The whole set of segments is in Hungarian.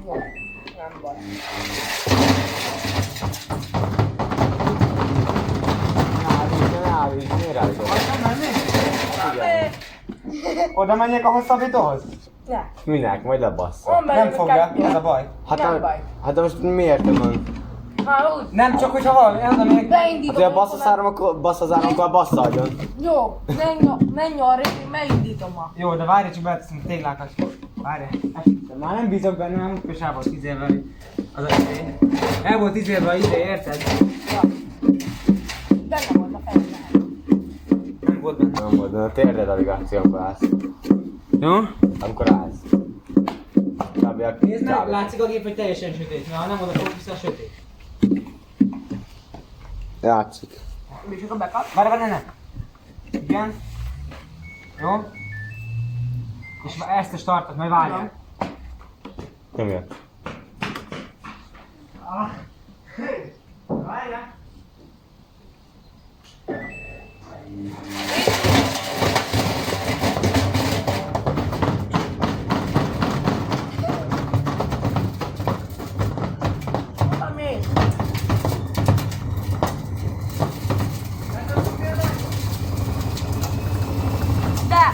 Jó, nem baj. Miért állítod? Aztán menni? Igen. Oda menjek a hosszabbítóhoz? Ne. Minek? Majd lebassza. Mondd meg, Nem hogy fogja, kettő. ez a baj. Nem baj. Hát de most miért van? Már úgy. Nem csak, hogyha valami, oda megyek. Beindítom. Hát, ha bassza az áram, akkor bassza agyon. Jó, menj arra, én beindítom ma. Jó, de várj, csak beleteszünk a téglákat. Várj. De már nem bízok benne, már múltkor is el volt 10 évvel az a izé. El volt 10 évvel az izé, érted? Ja. Benne volt a fejemben. Nem volt benne. Nem volt, de a térded alig látszik, amikor állsz. Jó? Amikor állsz. Kb. Nézd meg, látszik a gép, hogy teljesen sötét, mert ha nem oda fogok vissza, sötét. Látszik. És akkor bekap. Várj, ne. Igen. Jó? És ezt a startot, majd várjál. Nem jött. Várjál. Ami. De.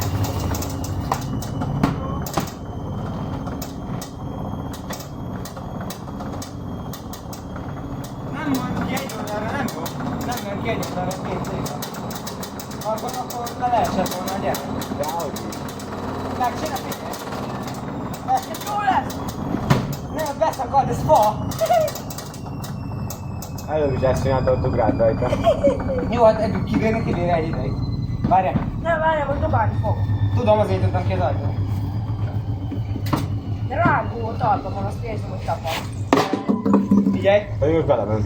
Nem mond ki egy oldalra, nem jó. Nem mond ki egy oldalra, két tégla. Akkor le leesett volna a gyerek. Dehogy is. Megcsinál, figyelj. Ez jó lesz. Nem, beszakad, ez fa. Előbb is ezt csinálta, ott ugrált rajta. Jó, hát ebből kibírni egy ideig. Várjál. Nem, várjál, hogy dobálni fog. Tudom, azért jöttem ki az ajtót. De rágó talpa van, azt érzem, hogy tapad. Figyelj. Vagy most belement.